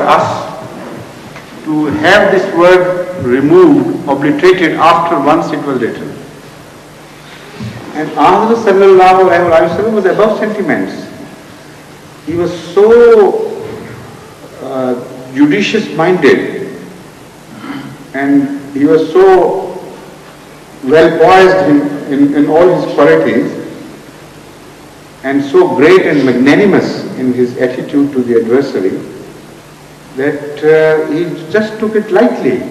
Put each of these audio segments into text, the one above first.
us to have this word removed, obliterated after once it was written. And Ahmad sallallahu alayhi wa sallam was above sentiments. He was so judicious-minded, and he was so well poised in all his qualities, and so great and magnanimous in his attitude to the adversary, that he just took it lightly.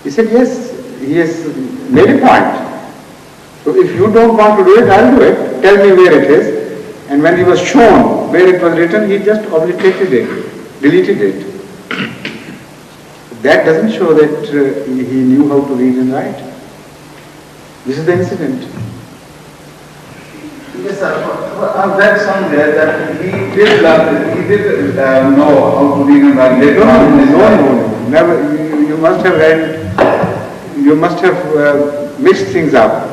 He said, yes, he has made a point. So if you don't want to do it, I'll do it. Tell me where it is. And when he was shown where it was written, he just obliterated it, deleted it. That doesn't show that he knew how to read and write. This is the incident. Yes, sir. I've read somewhere that he did know how to read and write later on. No. Never. You must have read. You must have mixed things up.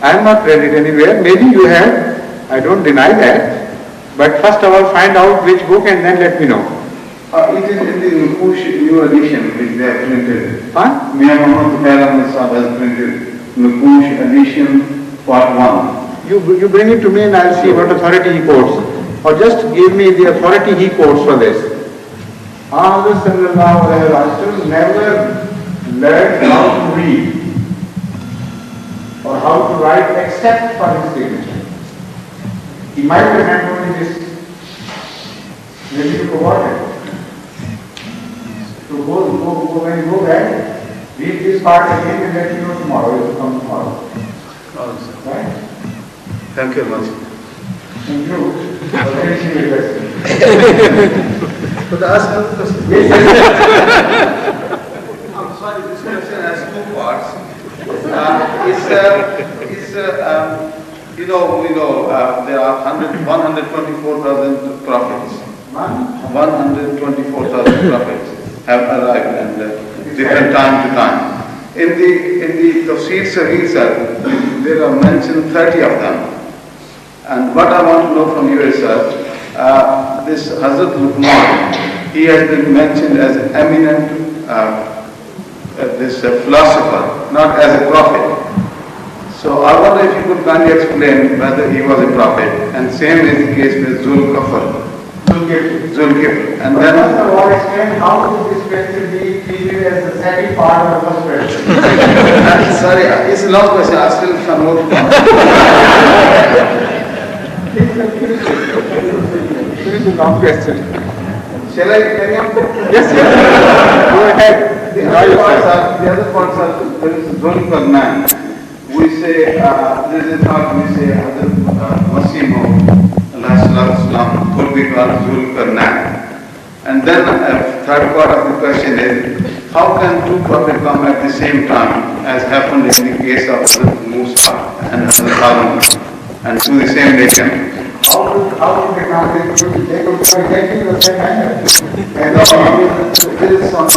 I have not read it anywhere. Maybe you have. I don't deny that. But first of all, find out which book and then let me know. It is in the Nukush new edition which they have printed. Huh? Mia Muhammad Khair Sahab has printed Nukush edition part 1. You bring it to me and I'll see what authority he quotes. Or just give me the authority he quotes for this. Ahmad sallallahu alayhi wa sallam never learned how to read or how to write except for his signature. He might have had only this. Maybe you forgot it. So when you go back, read this part again and let me know tomorrow. It will come tomorrow. Right? Thank you very much. Thank you for finishing your question. But ask another question. Yes. I'm sorry, this question has two parts. We know there are 124,000 prophets. 124,000 prophets have arrived and different time to time. In the Tafsir Sahih, sir, there are mentioned 30 of them. And what I want to know from you is, sir, this Hazrat Luqman, he has been mentioned as an eminent philosopher, not as a prophet. So I wonder if you could kindly explain whether he was a prophet, and same is the case with Zulkifl. And then first of all, explain how could this question be treated as the second part of the first question. sorry, it's a long question. I still have more to come. This is a long question. Shall I carry on? Yes. Go ahead. The other parts are there is Zulkifl man. We say there is a thought we say Masimo. Could be called Zulkarnain. And then third part of the question is, how can two prophets come at the same time as happened in the case of Musa and Harun and to the same nation? How could they come? They could come exactly the same manner. And there is some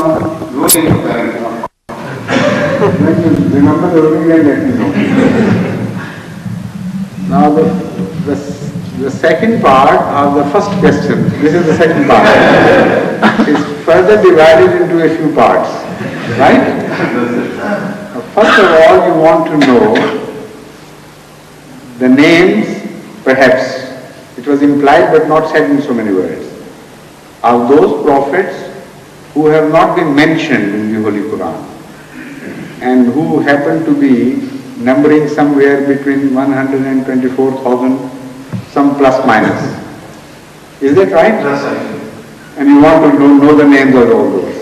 ruling. When you remember the ruling, then let me know. Now the second part of the first question, this is the second part, is further divided into a few parts, right? First of all, you want to know the names, perhaps, it was implied but not said in so many words, of those prophets who have not been mentioned in the Holy Quran and who happen to be numbering somewhere between 124,000, some plus minus. Is that right? That's right. And you want to know the names of all those.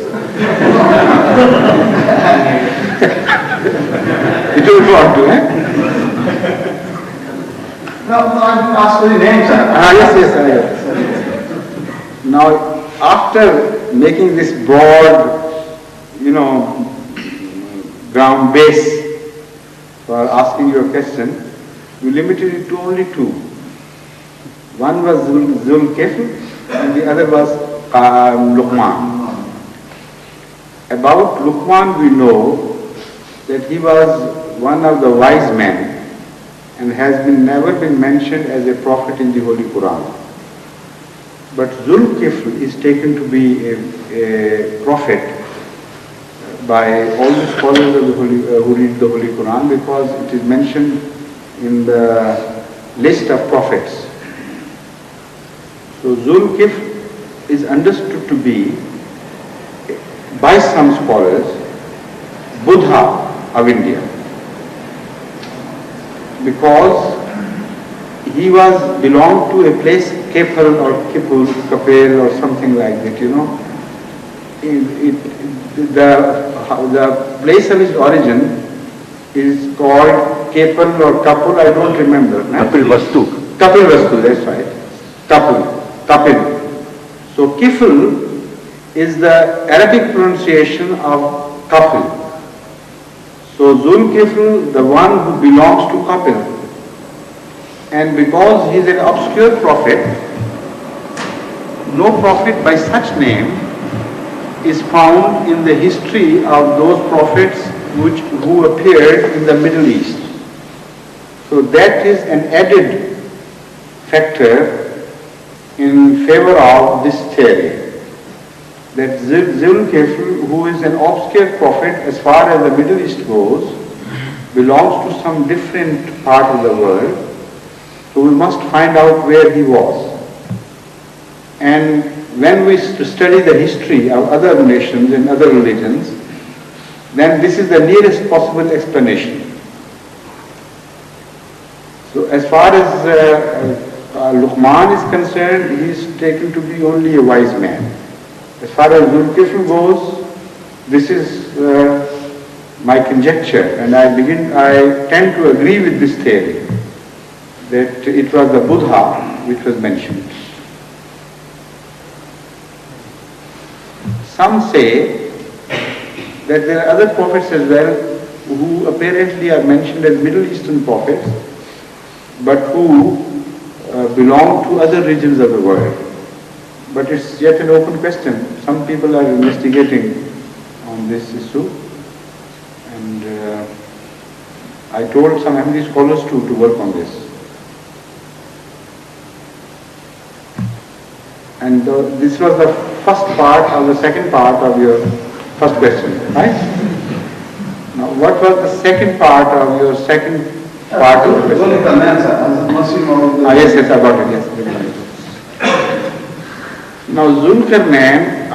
You don't want to, eh? No, I didn't ask for the names, sir. Yes. Now, after making this broad, ground base for asking your question, you limited it to only two. One was Zulkifl and the other was Luqman. About Luqman we know that he was one of the wise men and has never been mentioned as a prophet in the Holy Quran. But Zul-Kifl is taken to be a prophet by all the scholars of the who read the Holy Quran, because it is mentioned in the list of prophets. So Zul-Kifl is understood to be, by some scholars, Buddha of India, because he belonged to a place, Kefal or Kipul, Kapel or something like that, you know. The place of his origin is called Kepal or Kapul, I don't remember. Kapil Vastu. Kapil Vastu, that's right. Kapil. So Kifl is the Arabic pronunciation of Kapil. So Zul-Kifl, the one who belongs to Kapil. And because he is an obscure prophet, no prophet by such name is found in the history of those prophets who appeared in the Middle East. So that is an added factor in favor of this theory, that Zul-Kifl, who is an obscure prophet as far as the Middle East goes, belongs to some different part of the world. So we must find out where he was. And when we study the history of other nations and other religions, then this is the nearest possible explanation. So as far as Luqman is concerned, he is taken to be only a wise man. As far as Zul-Kifl goes, this is my conjecture, and I tend to agree with this theory, that it was the Buddha which was mentioned. Some say that there are other prophets as well who apparently are mentioned as Middle Eastern prophets, but who belong to other regions of the world. But it's yet an open question. Some people are investigating on this issue, and I told some Ahmadi scholars to work on this. And this was the first part of the second part of your first question, right? Now, what was the second part of your second part of the question? Yes, I got it, yes. Now, Zulkarnain,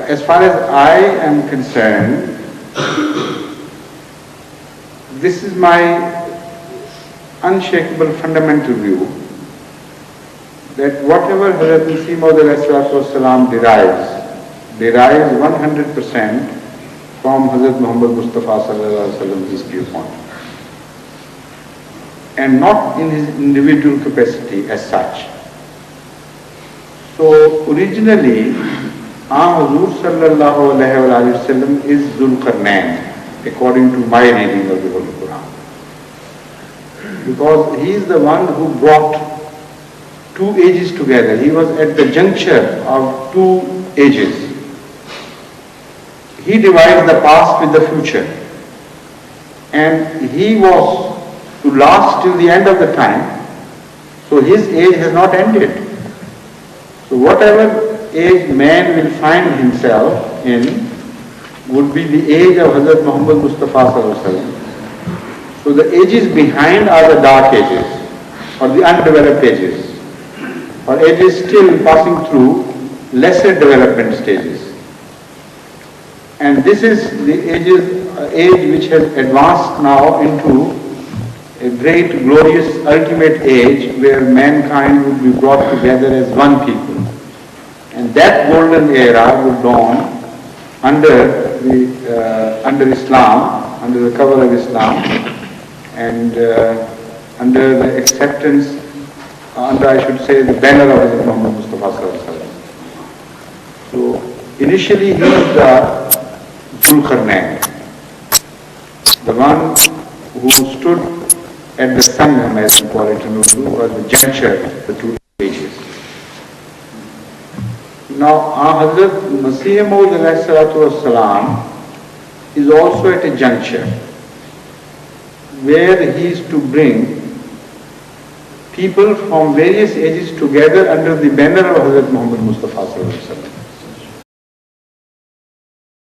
as far as I am concerned, this is my unshakable fundamental view, that whatever Hazrat Masih Maud derives 100% from Hazrat Muhammad Mustafa's viewpoint, and not in his individual capacity as such. So originally, Hazur sallallahu alayhi wa sallam is Zulkarnain, according to my reading of the Holy Quran, because he is the one who brought two ages together. He was at the juncture of two ages. He divides the past with the future, and he was to last till the end of the time, so his age has not ended. So whatever age man will find himself in would be the age of Hazrat Muhammad Mustafa sallallahu alaihi wasallam. So the ages behind are the dark ages, or the undeveloped ages, or ages still passing through lesser development stages. And this is the age which has advanced now into a great, glorious, ultimate age where mankind would be brought together as one people. And that golden era would dawn under Islam, under the cover of Islam, and under the acceptance, I should say, the banner of Hazrat Muhammad Mustafa sallallahu alaihi wasallam. So initially he is the Zulkarnain, the one who stood at the Sangam, as we call it in Urdu, or the juncture of the two ages. Now, Hazrat Masih Maud is also at a juncture where he is to bring people from various ages together under the banner of Hazrat Muhammad Mustafa Sallallahu Alaihi Wasallam.